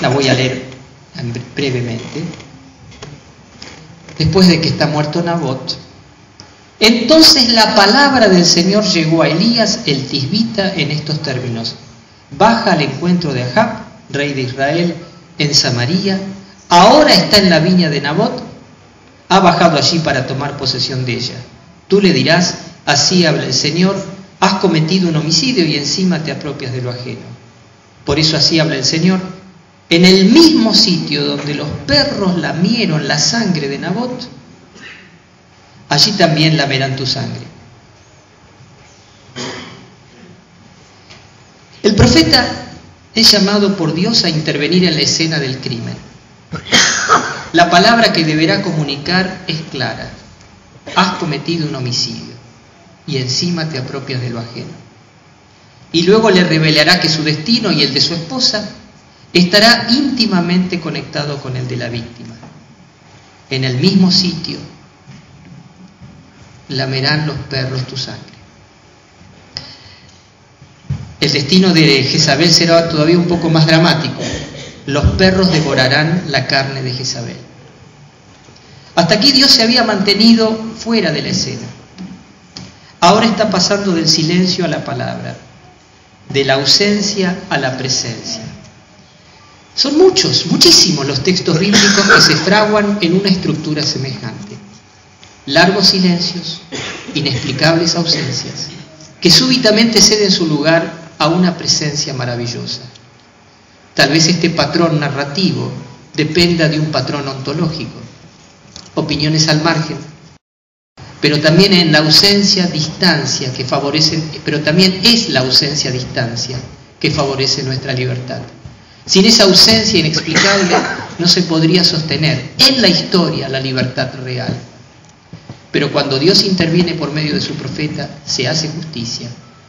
la voy a leer brevemente. Después de que está muerto Nabot, entonces la palabra del Señor llegó a Elías el tisbita en estos términos: baja al encuentro de Ahab, rey de Israel, en Samaria, ahora está en la viña de Nabot, ha bajado allí para tomar posesión de ella. Tú le dirás: así habla el Señor, has cometido un homicidio y encima te apropias de lo ajeno. Por eso así habla el Señor: en el mismo sitio donde los perros lamieron la sangre de Nabot, allí también lamerán tu sangre. El profeta es llamado por Dios a intervenir en la escena del crimen. La palabra que deberá comunicar es clara: has cometido un homicidio y encima te apropias de lo ajeno. Y luego le revelará que su destino y el de su esposa estará íntimamente conectado con el de la víctima. En el mismo sitio lamerán los perros tu sangre. El destino de Jezabel será todavía un poco más dramático. Los perros devorarán la carne de Jezabel. Hasta aquí Dios se había mantenido fuera de la escena. Ahora está pasando del silencio a la palabra, de la ausencia a la presencia. Son muchísimos los textos bíblicos que se fraguan en una estructura semejante. Largos silencios, inexplicables ausencias, que súbitamente ceden su lugar a una presencia maravillosa. Tal vez este patrón narrativo dependa de un patrón ontológico. Opiniones al margen, pero también en la ausencia distancia que favorece, pero también es la ausencia distancia que favorece nuestra libertad. Sin esa ausencia inexplicable no se podría sostener en la historia la libertad real. Pero cuando Dios interviene por medio de su profeta, se hace justicia,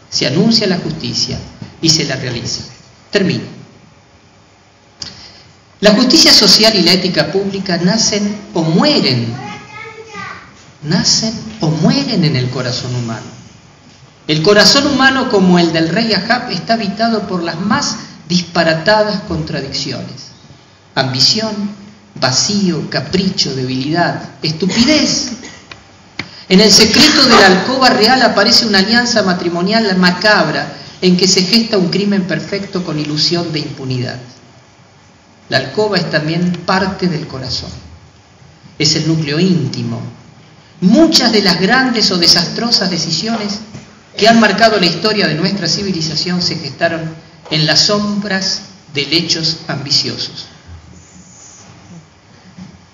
se anuncia la justicia y se la realiza. Termino. La justicia social y la ética pública nacen o mueren en el corazón humano. El corazón humano, como el del rey Ahab, está habitado por las más disparatadas contradicciones: ambición, vacío, capricho, debilidad, estupidez. En el secreto de la alcoba real aparece una alianza matrimonial macabra en que se gesta un crimen perfecto con ilusión de impunidad. La alcoba es también parte del corazón, es el núcleo íntimo. Muchas de las grandes o desastrosas decisiones que han marcado la historia de nuestra civilización se gestaron en las sombras de lechos ambiciosos.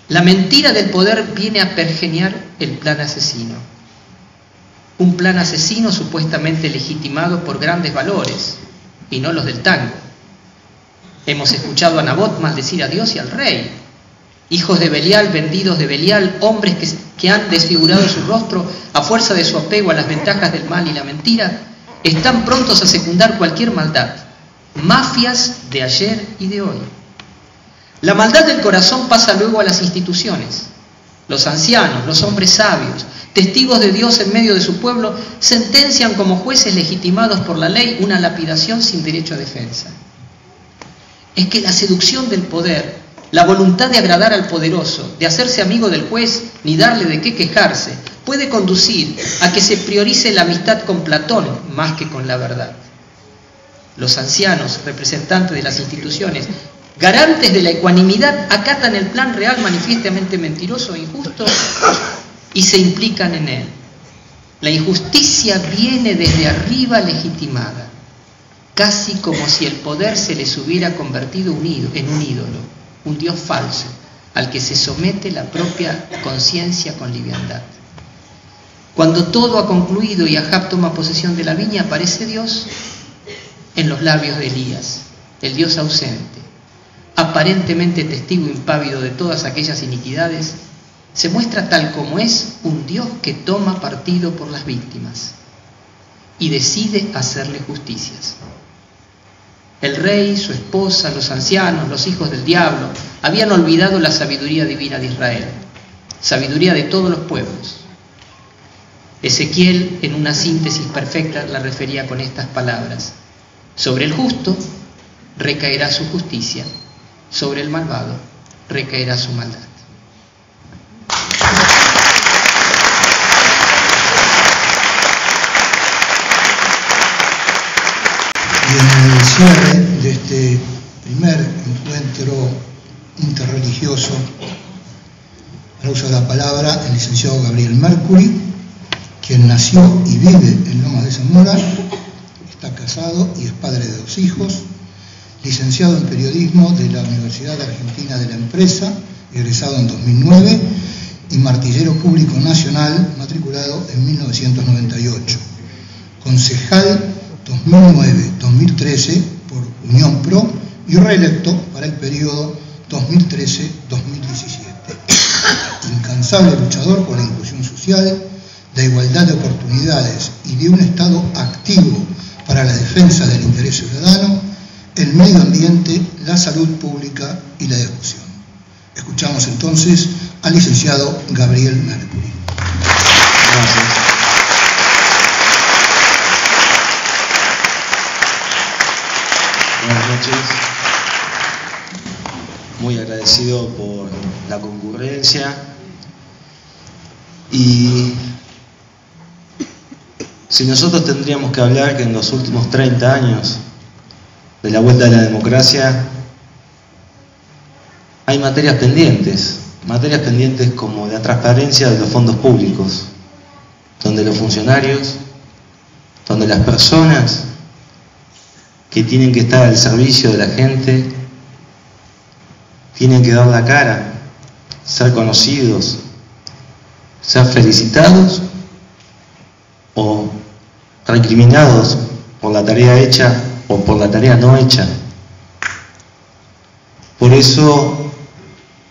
La mentira del poder viene a pergeñar el plan asesino. Un plan asesino supuestamente legitimado por grandes valores y no los del tango. Hemos escuchado a Nabot maldecir a Dios y al rey. Hijos de Belial, vendidos de Belial, hombres que han desfigurado su rostro a fuerza de su apego a las ventajas del mal y la mentira, están prontos a secundar cualquier maldad. Mafias de ayer y de hoy. La maldad del corazón pasa luego a las instituciones. Los ancianos, los hombres sabios, testigos de Dios en medio de su pueblo, sentencian como jueces legitimados por la ley una lapidación sin derecho a defensa. Es que la seducción del poder, la voluntad de agradar al poderoso, de hacerse amigo del juez ni darle de qué quejarse, puede conducir a que se priorice la amistad con Platón más que con la verdad. Los ancianos, representantes de las instituciones, garantes de la ecuanimidad, acatan el plan real manifiestamente mentiroso e injusto y se implican en él. La injusticia viene desde arriba legitimada, casi como si el poder se les hubiera convertido en un ídolo, un Dios falso, al que se somete la propia conciencia con liviandad. Cuando todo ha concluido y Ahab toma posesión de la viña, aparece Dios en los labios de Elías, el Dios ausente, aparentemente testigo impávido de todas aquellas iniquidades. Se muestra tal como es, un Dios que toma partido por las víctimas y decide hacerle justicias. El rey, su esposa, los ancianos, los hijos del diablo habían olvidado la sabiduría divina de Israel, sabiduría de todos los pueblos. Ezequiel, en una síntesis perfecta, la refería con estas palabras: sobre el justo recaerá su justicia, sobre el malvado recaerá su maldad. Y en el cierre de este primer encuentro interreligioso, para uso de la palabra, el licenciado Gabriel Mercury, quien nació y vive en Lomas de Zamora, está casado y es padre de 2 hijos, licenciado en periodismo de la Universidad Argentina de la Empresa, egresado en 2009, y martillero público nacional, matriculado en 1998, concejal 2009-2013 por Unión Pro y reelecto para el periodo 2013-2017. Incansable luchador por la inclusión social, la igualdad de oportunidades y de un Estado activo para la defensa del interés ciudadano, el medio ambiente, la salud pública y la discusión. Escuchamos entonces al licenciado Gabriel Mercury. Gracias. Buenas noches. Muy agradecido por la concurrencia y si nosotros tendríamos que hablar que en los últimos 30 años de la vuelta a la democracia hay materias pendientes como la transparencia de los fondos públicos, donde los funcionarios, donde las personas que tienen que estar al servicio de la gente tienen que dar la cara, ser conocidos, ser felicitados o recriminados por la tarea hecha o por la tarea no hecha. Por eso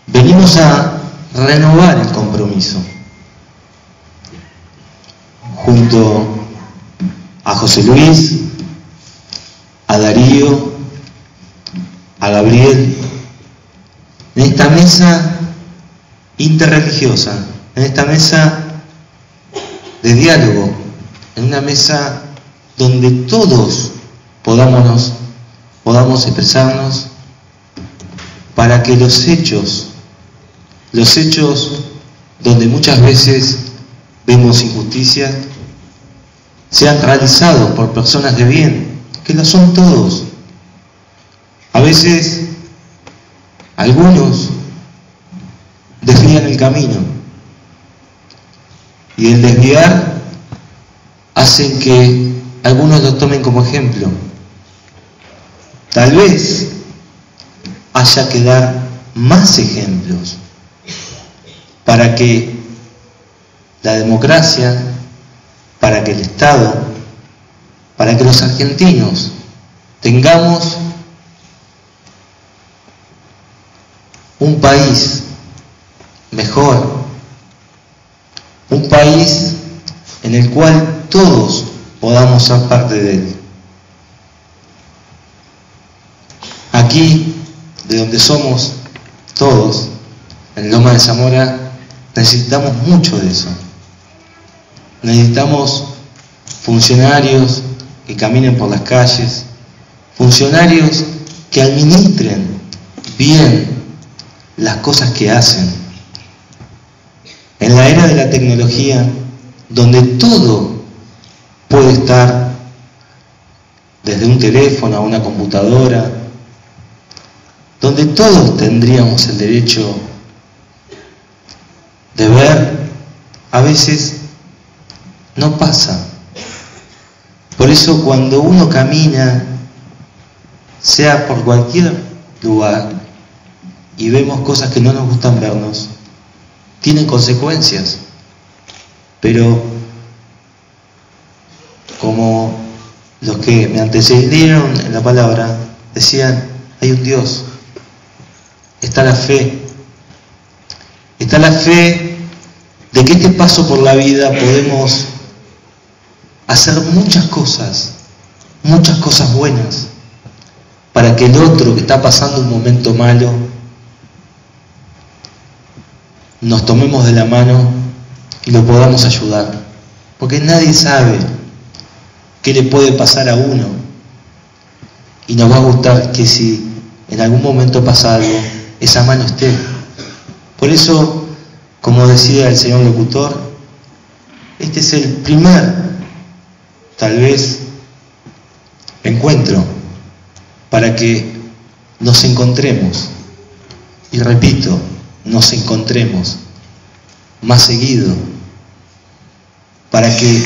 venimos a renovar el compromiso junto a José Luis, a Darío, a Gabriel, en esta mesa interreligiosa, en esta mesa de diálogo, en una mesa donde todos podamos expresarnos, para que los hechos donde muchas veces vemos injusticias, sean realizados por personas de bien, que lo son todos. A veces algunos desvían el camino, y el desviar hacen que algunos lo tomen como ejemplo. Tal vez haya que dar más ejemplos para que la democracia, para que el Estado, para que los argentinos tengamos un país mejor, un país en el cual todos podamos ser parte de él. Aquí, de donde somos todos, en Loma de Zamora, necesitamos mucho de eso. Necesitamos funcionarios que caminen por las calles, funcionarios que administren bien las cosas que hacen. En la era de la tecnología, donde todo puede estar desde un teléfono a una computadora, donde todos tendríamos el derecho de ver, a veces no pasa. Por eso cuando uno camina, sea por cualquier lugar, y vemos cosas que no nos gustan vernos, tienen consecuencias. Pero como los que me antecedieron en la palabra decían, hay un Dios, está la fe de que este paso por la vida podemos hacer muchas cosas buenas, para que el otro que está pasando un momento malo, nos tomemos de la mano y lo podamos ayudar, porque nadie sabe qué le puede pasar a uno, y nos va a gustar que si en algún momento pasa algo, esa mano esté. Por eso, como decía el señor locutor, este es el primer, tal vez, encuentro para que nos encontremos, y repito, nos encontremos más seguido, para que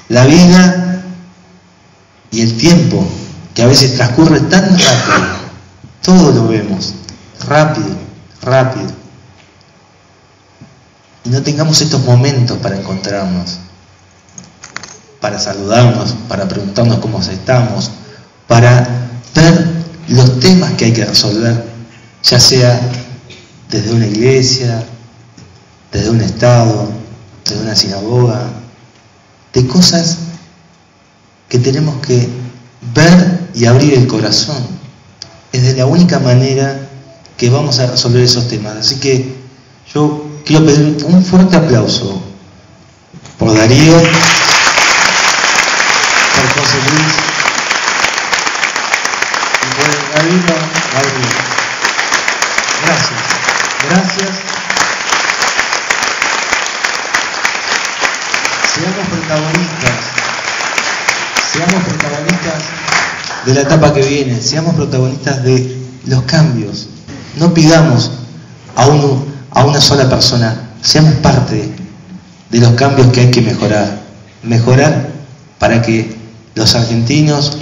la vida y el tiempo, que a veces transcurre tan rápido, todo lo vemos rápido, y no tengamos estos momentos para encontrarnos, para saludarnos, para preguntarnos cómo estamos, para ver los temas que hay que resolver, ya sea desde una iglesia, desde un Estado, desde una sinagoga, de cosas que tenemos que ver y abrir el corazón. Es de la única manera que vamos a resolver esos temas. Así que yo quiero pedir un fuerte aplauso por Darío, por José Luis y por el rabino Gabriel. Gracias. Seamos protagonistas de la etapa que viene, seamos protagonistas de los cambios. No pidamos a una sola persona, seamos parte de los cambios que hay que mejorar para que los argentinos,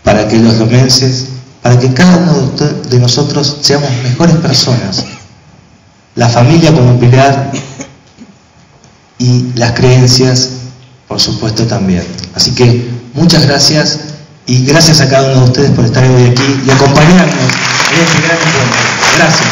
para que los lomenses, para que cada uno de nosotros seamos mejores personas. La familia como pilar y las creencias, por supuesto, también. Así que muchas gracias, y gracias a cada uno de ustedes por estar hoy aquí y acompañarnos en este gran encuentro. Gracias.